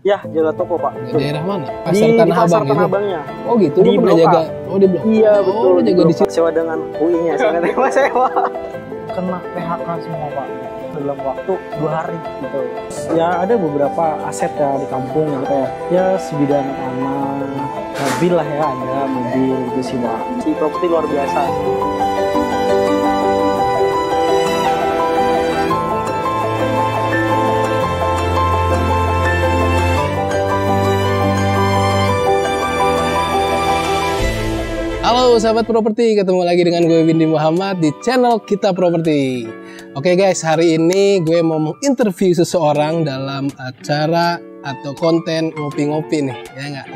Ya, jaga toko Pak. Di daerah mana? Di Tanah pasar Abang Tanah gitu? Abangnya. Oh gitu, Di lu pernah Blok A. jaga? Oh di Blok. Iya betul. Oh, jaga di situ. Sewa dengan UI-nya, saya nggak sewa. Kena PHK semua Pak dalam waktu 2 hari gitu. Ya ada beberapa aset ya di kampung gitu kayak ya sebidang tanah, mobil lah ya, ada mobil gitu sih Pak. Si properti luar biasa. Halo sahabat properti, ketemu lagi dengan gue Windy Muhammad di channel Kita Properti. Oke guys, hari ini gue mau menginterview seseorang dalam acara atau konten ngopi-ngopi nih, ya nggak?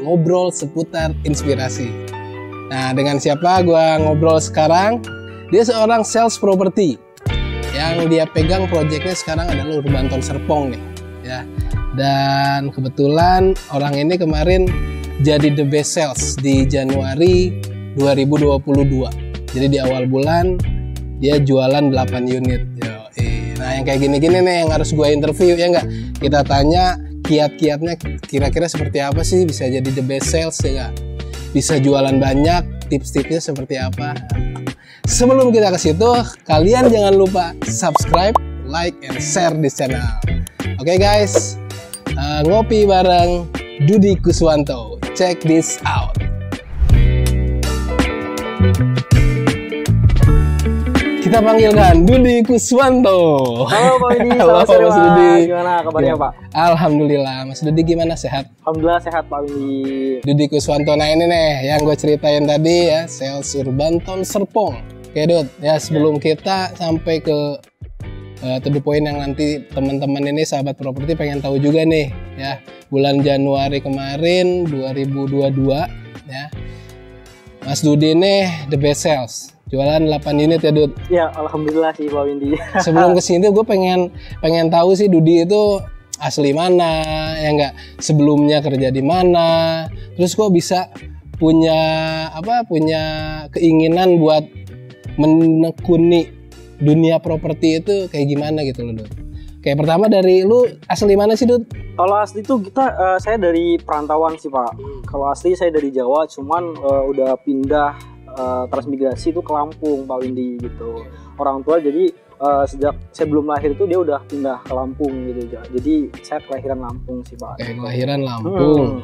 Ngobrol seputar inspirasi. Nah, dengan siapa gue ngobrol sekarang? Dia seorang sales properti yang dia pegang proyeknya sekarang adalah Urbanton Serpong nih, ya. Dan kebetulan orang ini kemarin jadi the best sales di Januari 2022. Jadi di awal bulan dia jualan 8 unit. Nah yang kayak gini-gini nih yang harus gue interview, ya nggak? Kita tanya kiat-kiatnya kira-kira seperti apa sih bisa jadi the best sales, ya nggak? Bisa jualan banyak, tips-tipsnya seperti apa? Sebelum kita ke situ, kalian jangan lupa subscribe, like, and share di channel. Oke guys, ngopi bareng Dudi Kuswanto. Check this out. Kita panggilkan Dudi Kuswanto. Halo Pak Windy, Halo selamat sore Mas Pak. Dudi. Gimana kabarnya Pak? Alhamdulillah, Mas Dudi gimana, sehat? Alhamdulillah sehat Pak Windy. Dudi Kuswanto, nah ini nih yang gue ceritain tadi ya, sales Urbanton Serpong. Oke Dud, ya sebelum kita sampai ke to the point yang nanti teman-teman ini sahabat properti pengen tahu juga nih ya, bulan Januari kemarin 2022 ya, Mas Dudi nih the best sales, jualan 8 unit ya Dud. Ya alhamdulillah sih Pak Windy. Sebelum kesini gue pengen tahu sih Dudi itu asli mana, ya enggak, sebelumnya kerja di mana, terus kok bisa punya keinginan buat menekuni dunia properti itu kayak gimana gitu loh Dud. Kayak pertama dari lu asli mana sih Dud? Kalau asli tuh saya dari perantauan sih Pak. Kalau asli saya dari Jawa, cuman udah pindah transmigrasi itu ke Lampung Pak Windy gitu. Orang tua jadi sejak saya belum lahir itu dia udah pindah ke Lampung gitu. Jadi saya kelahiran Lampung sih Pak. Kayak kelahiran Lampung.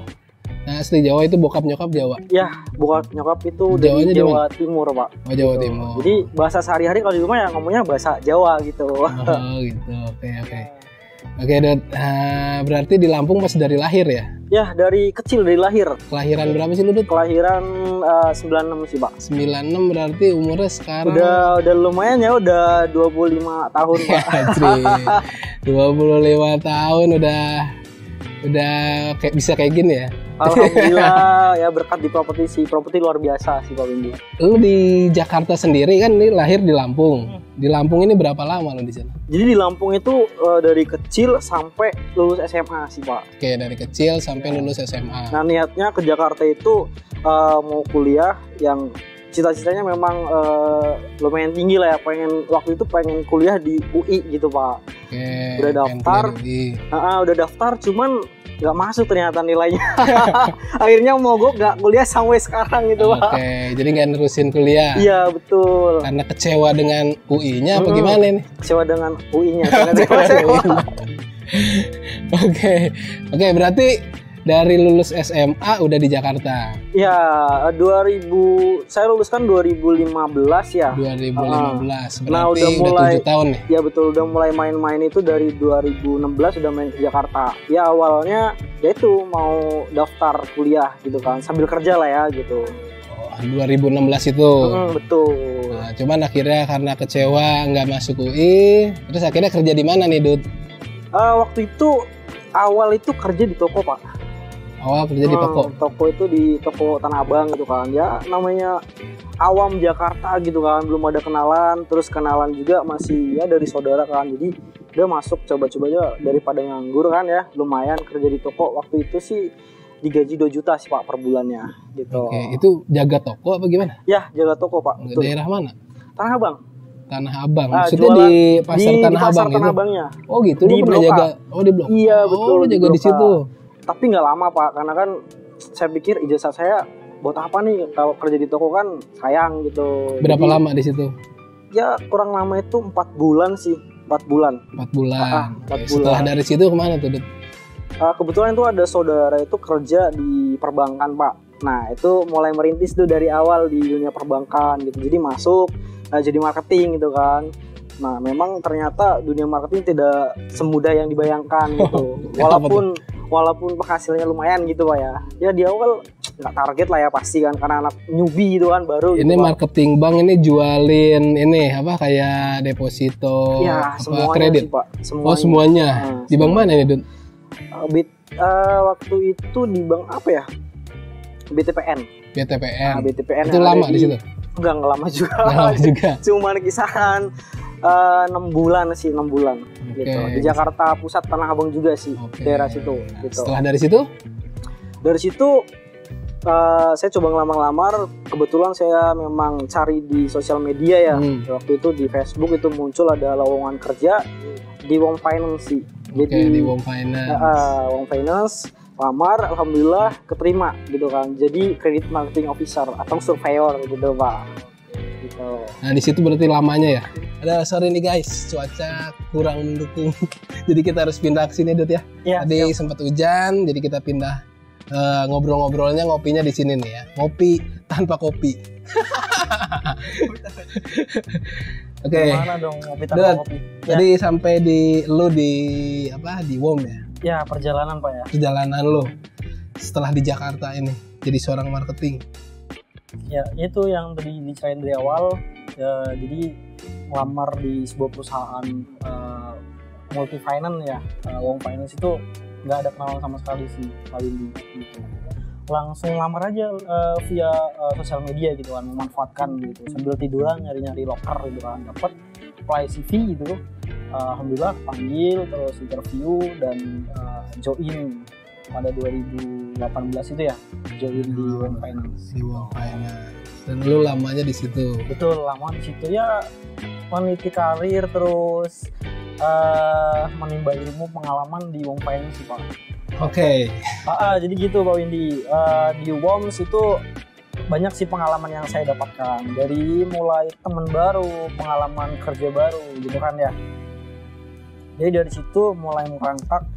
Nah asli Jawa itu bokap nyokap Jawa? Ya, bokap nyokap itu dari Jawa Timur Pak. Oh Jawa Timur. Jadi bahasa sehari-hari kalau di rumah ya ngomongnya bahasa Jawa gitu. Oh gitu, oke. Oke Dut, berarti di Lampung pas dari lahir ya? Ya dari kecil, dari lahir. Kelahiran berapa sih lu Dut? Kelahiran 96 sih Pak. 96 berarti umurnya sekarang? Udah lumayan ya, udah 25 tahun Pak. 25 tahun udah kayak bisa kayak gini ya. Alhamdulillah ya, berkat di properti luar biasa sih Pak Windy. Lu di Jakarta sendiri kan, ini lahir di Lampung. Di Lampung ini berapa lama lu di sana? Jadi di Lampung itu dari kecil sampai lulus SMA sih Pak. Oke, dari kecil sampai lulus SMA. Nah niatnya ke Jakarta itu mau kuliah yang cita-citanya memang lumayan tinggi lah ya, waktu itu pengen kuliah di UI gitu Pak. Oke, udah daftar cuman nggak masuk ternyata nilainya. Akhirnya mogok, nggak kuliah sampai sekarang gitu Pak. Oke, jadi nggak nerusin kuliah. Iya betul. Karena kecewa dengan UI-nya apa gimana nih? Kecewa dengan UI-nya. Oke, berarti dari lulus SMA udah di Jakarta? Ya, saya lulus kan 2015 ya. 2015, berarti udah 7 tahun nih? Ya betul, udah mulai main-main itu dari 2016 udah main ke Jakarta. Ya awalnya ya itu mau daftar kuliah gitu kan, sambil kerja lah ya gitu. 2016 itu? Betul. Nah, cuman akhirnya karena kecewa nggak masuk UI, terus akhirnya kerja di mana nih Dud? Waktu itu awal itu kerja di toko Pak. Awal kerja di toko? Toko itu di toko Tanah Abang gitu kan. Ya namanya awam Jakarta gitu kan, belum ada kenalan. Terus kenalan juga masih ya dari saudara kan. Jadi udah masuk coba-coba aja daripada nganggur kan ya. Lumayan kerja di toko. Waktu itu sih digaji 2 juta sih Pak per bulannya gitu. Oke, itu jaga toko apa gimana? Ya jaga toko Pak. Betul. Daerah mana? Tanah Abang. Tanah Abang. Maksudnya jualan di pasar Tanah di pasar Abang Tanah itu. Abangnya. Oh gitu, Di lu pernah Blok A. jaga. Oh di Blok. Iya Oh, betul. lu jaga di Blok A. situ. Tapi nggak lama Pak, karena kan saya pikir ijazah saya buat apa nih kalau kerja di toko kan sayang gitu. Berapa Jadi, lama di situ? Ya kurang lama itu 4 bulan sih, 4 bulan. 4 bulan. 4 Oke, setelah bulan. dari situ kemana tuh, Dut? Kebetulan itu ada saudara itu kerja di perbankan Pak. Nah itu mulai merintis tuh dari awal di dunia perbankan gitu. Jadi masuk jadi marketing gitu kan. Nah memang ternyata dunia marketing tidak semudah yang dibayangkan gitu. Walaupun penghasilannya lumayan gitu Pak ya. Ya di awal nggak target lah ya pasti kan karena anak newbie gitu kan baru. Ini gitu, Pak. marketing bank ini jualin ini apa kayak deposito, Ya apa semuanya kredit? sih Pak. Oh semuanya. Di bank mana ini, Dut? Waktu itu di bank apa ya? BTPN. BTPN. BTPN Itu yang lama ada di situ. Enggak lama juga. Nggak lama juga. Cuman kisaran 6 bulan sih, 6 bulan gitu. Di Jakarta Pusat Tanah Abang juga sih, daerah situ gitu. Setelah dari situ? Dari situ saya coba ngelamar-lamar, kebetulan saya memang cari di sosial media ya. Waktu itu di Facebook itu muncul ada lowongan kerja di Wong Finance sih. Jadi di Wong Finance. Wong Finance lamar, alhamdulillah keterima gitu kan. Jadi credit marketing officer atau surveyor gitu Pak. Gitu. Nah di situ berarti lamanya ya. Ada sorry nih guys, cuaca kurang mendukung. Jadi kita harus pindah ke sini Dut ya. Tadi sempat hujan, jadi kita pindah ngobrol-ngobrolnya, ngopinya di sini nih ya. Ngopi tanpa kopi. Oke. Gimana dong ngopi tanpa kopi? Tadi sampai di WOM ya. Ya perjalanan Pak ya. Perjalanan lo setelah di Jakarta ini jadi seorang marketing. Ya itu yang tadi diceritain dari awal. Ya, jadi ngelamar di sebuah perusahaan multi finance ya, Wong Finance itu nggak ada kenalan sama sekali sih kali ini gitu. Langsung lamar aja via sosial media gitu kan, memanfaatkan gitu sambil tiduran nyari-nyari loker gitu kan, dapat apply CV gitu. Alhamdulillah panggil, terus interview dan join pada 2018 itu ya, join di Wong Finance. Di Wong Finance. Dan lu lamanya di situ. Betul, lama di situ ya, meniti karir terus menimba ilmu pengalaman di Wong Finance sih Pak. Oke. Jadi gitu Pak Windy, di WOMS itu banyak sih pengalaman yang saya dapatkan, dari mulai teman baru, pengalaman kerja baru gitu kan ya. Jadi dari situ mulai merangkak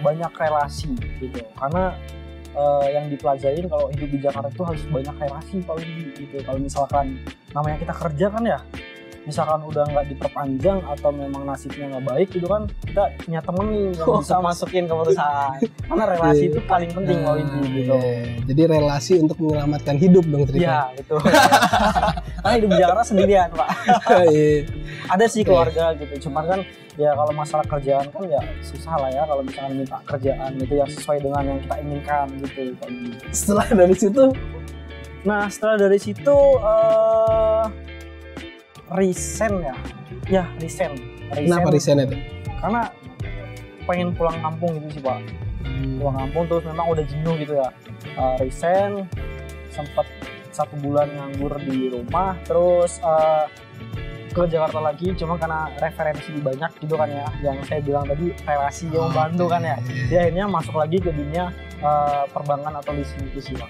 banyak relasi gitu, karena yang dipelajarin kalau hidup di Jakarta itu harus banyak relasi Pak Windy gitu. Kalau misalkan namanya kita kerja kan ya, misalkan udah nggak diperpanjang atau memang nasibnya nggak baik gitu kan, kita punya temen nih yang bisa masukin ke perusahaan. Karena relasi itu paling penting Pak Windy gitu. Jadi relasi untuk menyelamatkan hidup dong cerita. Iya betul. Karena hidup di Jakarta sendirian Pak. Ada sih keluarga gitu, cuman kan ya kalau masalah kerjaan kan ya susah lah ya kalau misalkan minta kerjaan gitu yang sesuai dengan yang kita inginkan gitu. Setelah dari situ? Nah setelah dari situ resign ya. Kenapa resign itu? Karena pengen pulang kampung gitu sih Pak. Pulang kampung terus memang udah jenuh gitu ya. Resign, sempat 1 bulan nganggur di rumah, terus ke Jakarta lagi, cuma karena referensi banyak gitu kan ya, yang saya bilang tadi relasi yang membantu kan ya. Dia akhirnya masuk lagi ke dunia perbankan atau leasing itu sih Pak.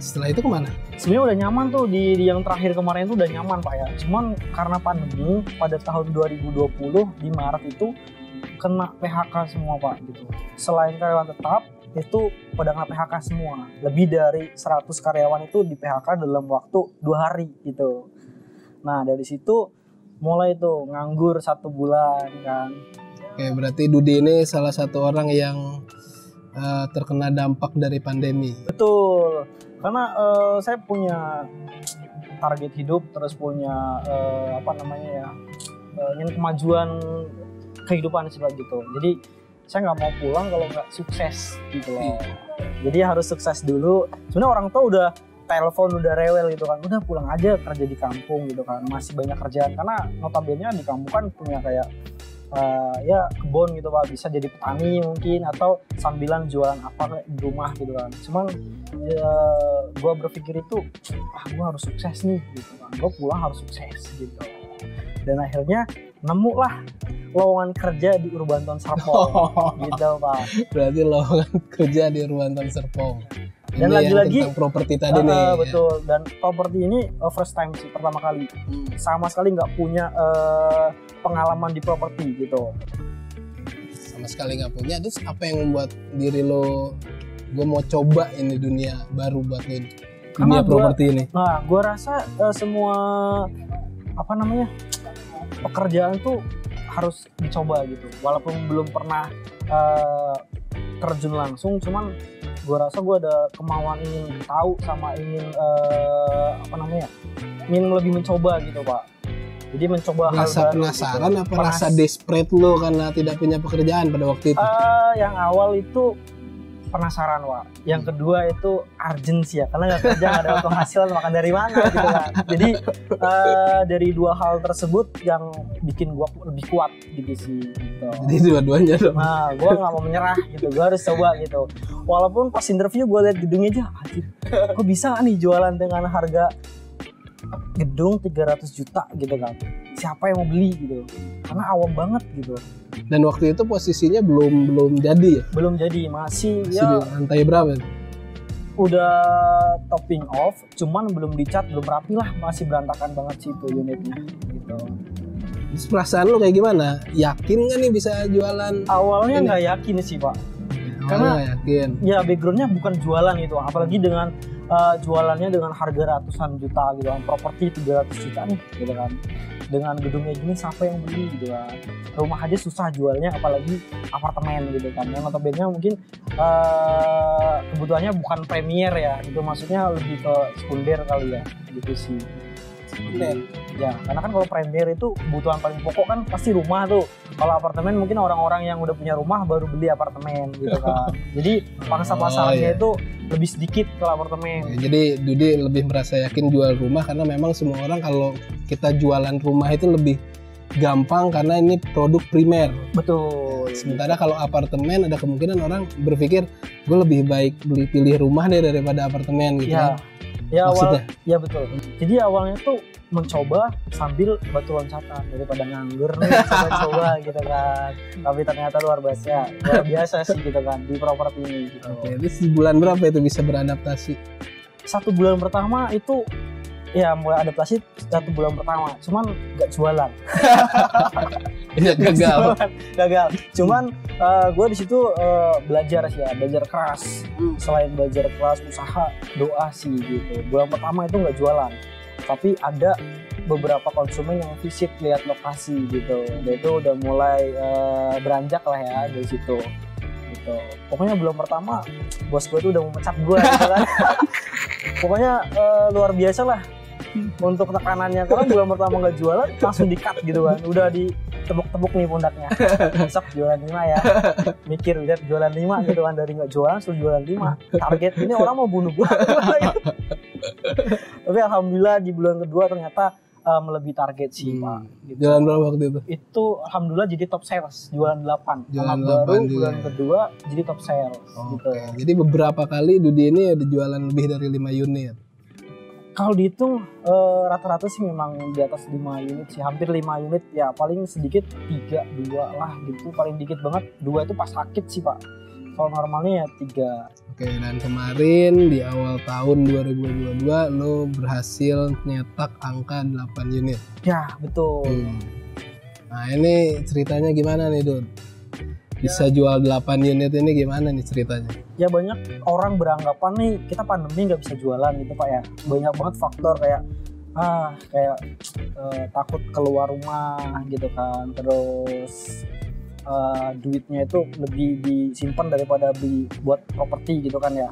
Setelah itu kemana? Sebenarnya udah nyaman tuh di yang terakhir kemarin tuh udah nyaman Pak ya. Cuman karena pandemi pada tahun 2020 di Maret itu kena PHK semua Pak gitu. Selain karyawan tetap itu pada kena PHK semua. Lebih dari 100 karyawan itu di PHK dalam waktu 2 hari gitu. Nah dari situ mulai tuh nganggur 1 bulan kan. Oke, berarti Dudi ini salah satu orang yang terkena dampak dari pandemi. Betul, karena saya punya target hidup, terus punya ingin kemajuan kehidupan sih gitu. Jadi saya nggak mau pulang kalau nggak sukses gitu loh. Jadi harus sukses dulu. Sebenarnya orang tua udah telepon, udah rewel gitu kan, udah pulang aja kerja di kampung gitu kan, masih banyak kerjaan. Karena notabene di kampung kan punya kayak ya kebun gitu Pak, bisa jadi petani mungkin atau sambilan jualan apa di rumah gitu kan. Cuman gue berpikir itu gue harus sukses nih gitu kan, gue pulang harus sukses gitu. Dan akhirnya nemu lah lowongan kerja di Urbanton Serpong gitu Pak. Berarti lowongan kerja di Urbanton Serpong. Dan ini lagi-lagi tentang properti tadi nih. Betul. Dan properti ini first time sih, pertama kali. Sama sekali nggak punya pengalaman di properti gitu. Sama sekali nggak punya. Terus apa yang membuat diri lo, gue mau coba ini dunia baru buat lo, dunia properti ini? Nah, gue rasa semua pekerjaan tuh harus dicoba gitu. Walaupun belum pernah terjun langsung, cuman gue rasa gue ada kemauan ingin tahu sama ingin ingin lebih mencoba gitu Pak. Jadi mencoba rasa penasaran gitu. Apa rasa desperate lo karena tidak punya pekerjaan pada waktu itu? Yang awal itu penasaran Pak. Yang kedua itu urgency ya, karena nggak kerja nggak ada penghasilan, makan dari mana gitu kan. Jadi dari dua hal tersebut yang bikin gue lebih kuat gitu sih. Gitu. Jadi dua-duanya dong. Nah, gue nggak mau menyerah gitu, gue harus coba gitu. Walaupun pas interview gue lihat gedungnya aja, kok bisa nih jualan dengan harga gedung 300 juta gitu kan. Siapa yang mau beli gitu? Karena awam banget gitu. Dan waktu itu posisinya belum jadi ya? Belum jadi, masih di lantai berapa? Udah topping off, cuman belum dicat, belum rapi lah, masih berantakan banget sih itu unitnya gitu. Terus perasaan lo kayak gimana? Yakin nggak nih bisa jualan? Awalnya nggak yakin sih Pak. Karena yakin. Ya backgroundnya bukan jualan gitu, apalagi dengan jualannya dengan harga ratusan juta gitu kan, properti 300 juta nih gitu kan. Dengan gedungnya gini siapa yang beli gitu kan. Rumah aja susah jualnya, apalagi apartemen gitu kan. Yang notabene mungkin kebutuhannya bukan premier ya, itu maksudnya lebih ke sekunder kali ya gitu sih. Sekunder. Ya, karena kan kalau premier itu kebutuhan paling pokok kan pasti rumah tuh. Kalau apartemen mungkin orang-orang yang udah punya rumah baru beli apartemen gitu kan. Jadi pangsa pasarnya itu lebih sedikit kalau apartemen. Jadi Dudi lebih merasa yakin jual rumah karena memang semua orang kalau kita jualan rumah itu lebih gampang karena ini produk primer. Betul. Sementara kalau apartemen ada kemungkinan orang berpikir gue lebih baik pilih rumah deh daripada apartemen gitu kan. Ya betul. Jadi awalnya tuh mencoba sambil batu loncatan daripada nganggur nih, coba gitu kan. Tapi ternyata luar biasa sih gitu kan di properti ini gitu. Oke, terus di bulan berapa itu bisa beradaptasi? 1 bulan pertama itu ya mulai adaptasi 1 bulan pertama, cuman gak jualan. Gagal. Cuman gue di situ belajar keras. Selain belajar keras, usaha, doa sih gitu. Bulan pertama itu nggak jualan, tapi ada beberapa konsumen yang visit lihat lokasi gitu. Dan itu udah mulai beranjak lah ya dari situ. Gitu. Pokoknya bulan pertama bos gue tuh udah memecat gue gitu kan. Pokoknya luar biasa lah untuk tekanannya, karena bulan pertama nggak jualan langsung di-cut gitu kan, udah ditepuk-tepuk nih pundaknya, besok jualan 5 ya, mikir lihat jualan 5 gitu kan, dari nggak jualan suruh jualan 5, target ini orang mau bunuh gua gitu. Tapi alhamdulillah di bulan kedua ternyata melebihi target sih Pak gitu. Jualan berapa waktu itu? Itu alhamdulillah jadi top sales, jualan 8 jualan 8 baru juga. Bulan kedua jadi top sales gitu. Jadi beberapa kali Dudi ini ada jualan lebih dari 5 unit. Kalau dihitung rata-rata sih memang di atas 5 unit sih, hampir 5 unit ya, paling sedikit 3, 2 lah gitu, paling dikit banget 2 itu pas sakit sih Pak. Kalau normalnya ya 3. Oke, dan kemarin di awal tahun 2022 lo berhasil nyetak angka 8 unit. Ya betul. Nah ini ceritanya gimana nih Dud? Bisa jual 8 unit ini gimana nih ceritanya? Ya banyak orang beranggapan nih kita pandemi nggak bisa jualan gitu Pak ya. Banyak banget faktor kayak takut keluar rumah gitu kan. Terus duitnya itu lebih disimpan daripada beli buat properti gitu kan ya.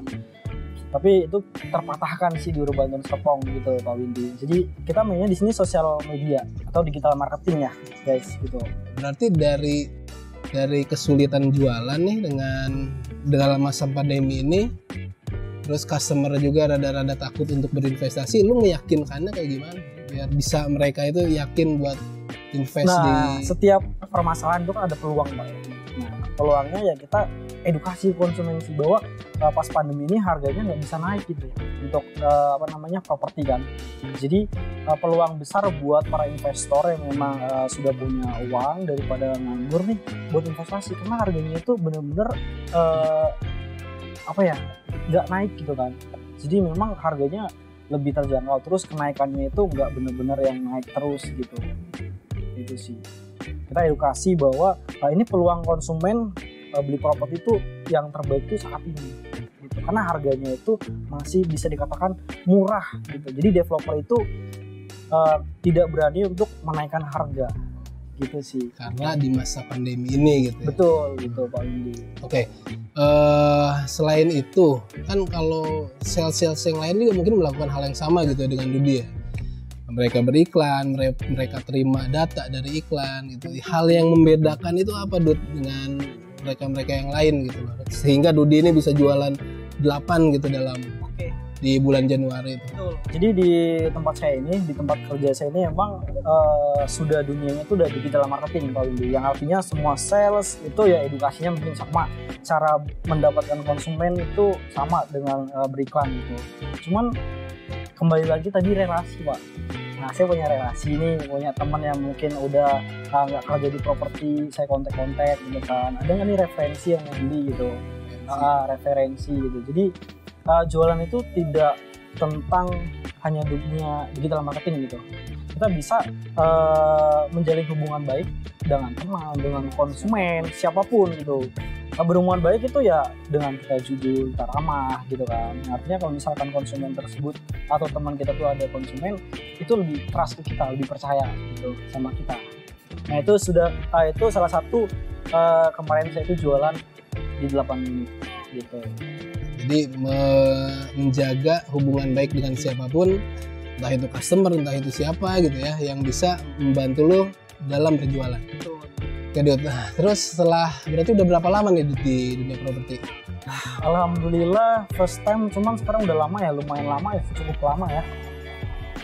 Tapi itu terpatahkan sih di Urbanton Serpong gitu Pak Windy. Jadi kita mainnya di sini sosial media atau digital marketing ya guys gitu. Berarti dari kesulitan jualan nih dengan masa pandemi ini, terus customer juga rada-rada takut untuk berinvestasi, lu meyakinkannya kayak gimana biar bisa mereka itu yakin buat invest Nah, di setiap permasalahan itu kan ada peluang, Pak. Nah, peluangnya ya kita edukasi konsumen sih bahwa pas pandemi ini harganya nggak bisa naik gitu ya untuk properti kan. Jadi peluang besar buat para investor yang memang sudah punya uang daripada nganggur nih buat investasi, karena harganya itu bener-bener nggak naik gitu kan. Jadi memang harganya lebih terjangkau, terus kenaikannya itu nggak bener-bener yang naik terus gitu. Itu sih kita edukasi bahwa ini peluang konsumen beli properti itu yang terbaik itu saat ini gitu. Karena harganya itu masih bisa dikatakan murah gitu. Jadi developer itu tidak berani untuk menaikkan harga gitu sih, karena di masa pandemi ini gitu ya. Betul gitu Pak Windy. Oke. Selain itu kan kalau sales yang lain juga mungkin melakukan hal yang sama gitu ya dengan Dudi ya. Mereka beriklan, mereka terima data dari iklan gitu. Hal yang membedakan itu apa Dud dengan mereka yang lain gitu, sehingga Dudi ini bisa jualan 8 gitu dalam di bulan Januari itu. Betul. Jadi di tempat saya ini, di tempat kerja saya ini emang sudah dunianya itu udah digital marketing Pak Windy. Yang artinya semua sales itu ya edukasinya mungkin sama, cara mendapatkan konsumen itu sama dengan beriklan gitu. Cuman kembali lagi tadi relasi Pak. Nah saya punya relasi nih, punya teman yang mungkin udah nggak kerja di properti, saya kontak-kontak gitu kan. Ada nggak nih referensi yang mau beli gitu? Referensi gitu. Jadi jualan itu tidak tentang hanya dunia digital marketing gitu. Kita bisa menjalin hubungan baik dengan teman, dengan konsumen, siapapun gitu. Berhubungan baik itu ya dengan kita jujur, kita ramah gitu kan. Artinya kalau misalkan konsumen tersebut atau teman kita tuh ada konsumen, itu lebih trust ke kita, lebih percaya gitu sama kita. Nah itu salah satu kemarin saya itu jualan di 8 menit gitu. Jadi menjaga hubungan baik dengan siapapun, entah itu customer, entah itu siapa gitu ya, yang bisa membantu lo dalam berjualan. Betul. Nah, terus berarti udah berapa lama nih di dunia properti? Alhamdulillah first time, cuman sekarang udah lama ya, lumayan lama ya, cukup lama ya.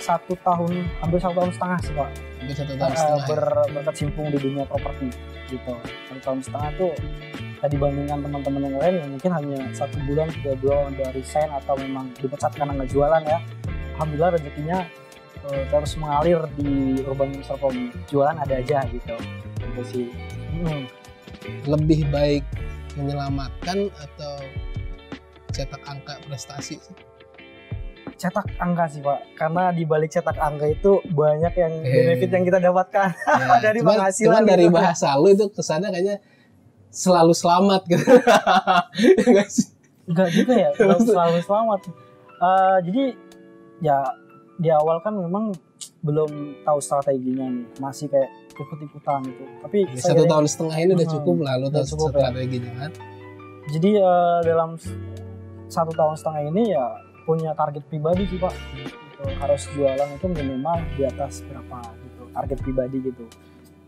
1 tahun, hampir 1 tahun setengah sih Pak. Hampir 1 tahun setengah. Berkecimpung di dunia properti gitu. 1 tahun setengah tuh dibandingkan teman-teman yang lain yang mungkin hanya 1 bulan, 3 bulan udah resign atau memang dipecat karena nggak jualan ya. Alhamdulillah rezekinya terus mengalir di Urban Service. Jualan ada aja gitu. Itu sih. Lebih baik menyelamatkan atau cetak angka prestasi sih? Cetak angka sih Pak, karena di balik cetak angka itu banyak yang benefit yang kita dapatkan dari penghasilan. Cuman dari bahasa lu itu kesannya kayaknya selalu selamat gitu. Enggak juga ya, selalu selamat. Jadi ya di awal kan memang belum tahu strateginya nih, masih kayak ikut-ikutan gitu. Tapi 1 tahun setengah ini udah cukup lah, lu tahu strateginya kan. Jadi dalam 1 tahun setengah ini ya punya target pribadi sih Pak. Gitu. Harus jualan itu minimal di atas berapa gitu, target pribadi gitu.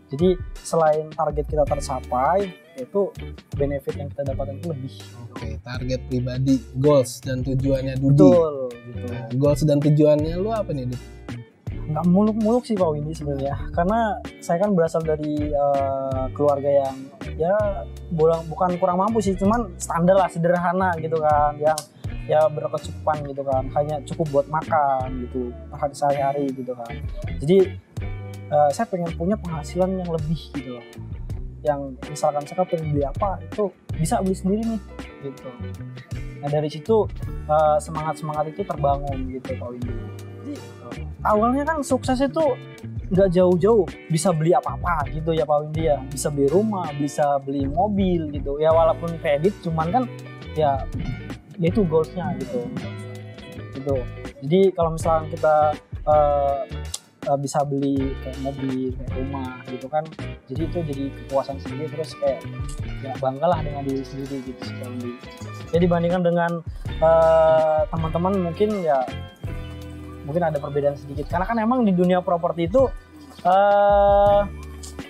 Jadi selain target kita tercapai, itu benefit yang kita dapatkan itu lebih. Oke, target pribadi, goals dan tujuannya Dudi. Betul, gitu. Nah, goals dan tujuannya lu apa nih, Dudi? Nggak muluk-muluk sih Pak Windy sebenarnya, karena saya kan berasal dari keluarga yang ya bukan kurang mampu sih, cuman standar lah, sederhana gitu kan, yang ya berkecukupan gitu kan, hanya cukup buat makan gitu hari sehari-hari gitu kan. Jadi saya pengen punya penghasilan yang lebih gitu loh, yang misalkan saya pengen beli apa itu bisa beli sendiri nih gitu. Nah dari situ semangat itu terbangun gitu Pak Windy. Jadi awalnya kan sukses itu nggak jauh-jauh bisa beli apa-apa gitu ya Pak Windy ya, bisa beli rumah, bisa beli mobil gitu ya, walaupun kredit, cuman kan ya itu goalsnya gitu. Jadi kalau misalkan kita bisa beli kayak mobil, kayak rumah gitu kan, jadi itu jadi kepuasan sendiri, terus kayak ya banggalah dengan diri sendiri gitu sih. Jadi dibandingkan dengan teman-teman mungkin ada perbedaan sedikit, karena kan emang di dunia properti itu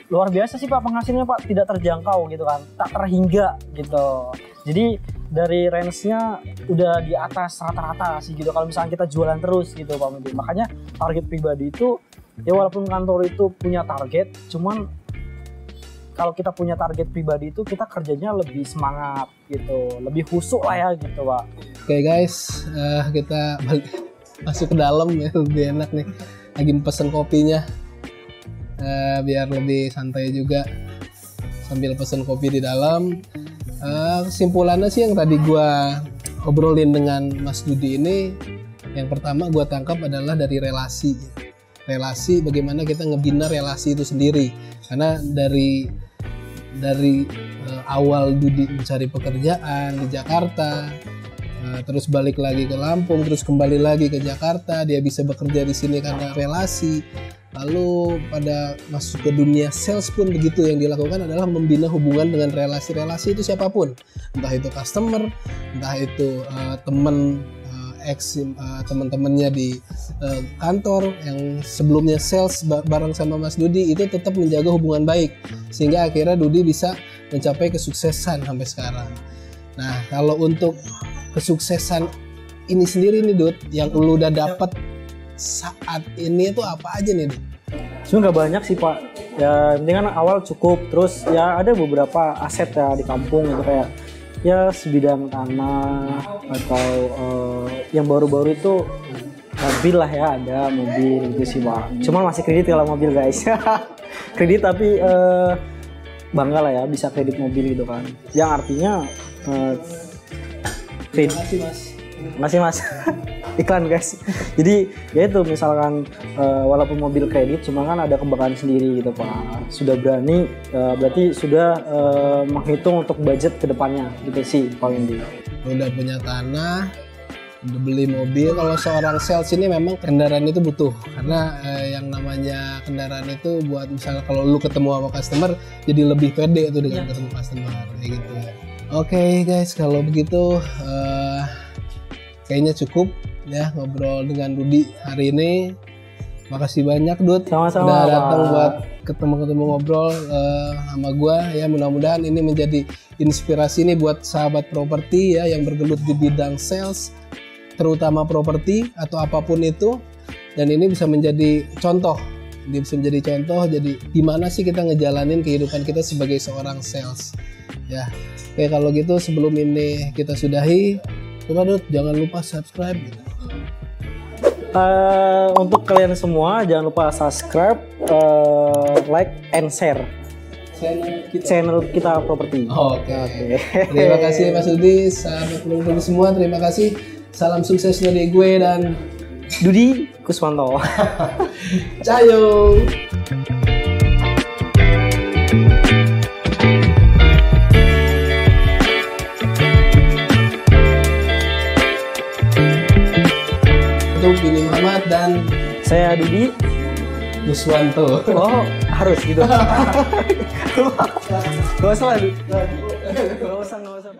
luar biasa sih Pak penghasilannya Pak, tidak terjangkau gitu kan, tak terhingga gitu. Jadi dari range-nya udah di atas rata-rata sih gitu kalau misalnya kita jualan terus gitu Pak Medi. Makanya target pribadi itu ya walaupun kantor itu punya target, cuman kalau kita punya target pribadi itu kita kerjanya lebih semangat gitu, lebih khusyuk lah ya gitu Pak. Oke guys, kita balik masuk ke dalam ya, lebih enak nih. Lagi pesen kopinya, biar lebih santai juga sambil pesen kopi di dalam. Kesimpulannya sih yang tadi gua obrolin dengan Mas Dudi ini, yang pertama gua tangkap adalah dari relasi, bagaimana kita ngebina relasi itu sendiri. Karena dari awal Dudi mencari pekerjaan di Jakarta, terus balik lagi ke Lampung, terus kembali lagi ke Jakarta, dia bisa bekerja di sini karena relasi. Lalu pada masuk ke dunia sales pun begitu, yang dilakukan adalah membina hubungan dengan relasi-relasi itu siapapun, entah itu customer, entah itu teman-temannya di kantor yang sebelumnya sales bareng sama Mas Dudi, itu tetap menjaga hubungan baik sehingga akhirnya Dudi bisa mencapai kesuksesan sampai sekarang. Nah, kalau untuk kesuksesan ini sendiri nih Dud, yang lu udah dapet saat ini itu apa aja nih Dud? Sebenarnya nggak banyak sih Pak, ya penting kan awal cukup, terus ya ada beberapa aset ya di kampung gitu, kayak ya sebidang tanah atau yang baru-baru itu mobil lah ya, ada mobil gitu sih Pak. Cuman masih kredit kalau mobil guys. Kredit tapi bangga lah ya bisa kredit mobil gitu kan. Yang artinya kredit. Masih mas. Iklan guys. Jadi ya itu misalkan walaupun mobil kredit, cuma kan ada kebanggaan sendiri gitu Pak. Sudah berani, berarti sudah menghitung untuk budget kedepannya gitu sih Pak Windy. Udah punya tanah, udah beli mobil. Kalau seorang sales ini memang kendaraan itu butuh, karena yang namanya kendaraan itu buat misalnya kalau lu ketemu sama customer jadi lebih pede tuh dengan ketemu customer kayak gitu. Oke guys, kalau begitu kayaknya cukup ya ngobrol dengan Dudi hari ini. Makasih banyak Dud, sama-sama udah datang buat ketemu ngobrol sama gua ya. Mudah-mudahan ini menjadi inspirasi nih buat sahabat properti ya yang bergelut di bidang sales, terutama properti atau apapun itu, dan ini bisa menjadi contoh. Jadi gimana sih kita ngejalanin kehidupan kita sebagai seorang sales ya. Oke, kalau gitu sebelum ini kita sudahi, coba Dud jangan lupa subscribe gitu. Untuk kalian semua jangan lupa subscribe, like and share channel kita properti. Oke. Terima kasih Mas Dudi, sahabat properti semua, terima kasih. Salam sukses dari gue dan Dudi Kuswanto. Cayo. Bini Muhammad dan saya Dudi Kuswanto. Oh, harus gitu. Gak usah lah. Gak usah pakai.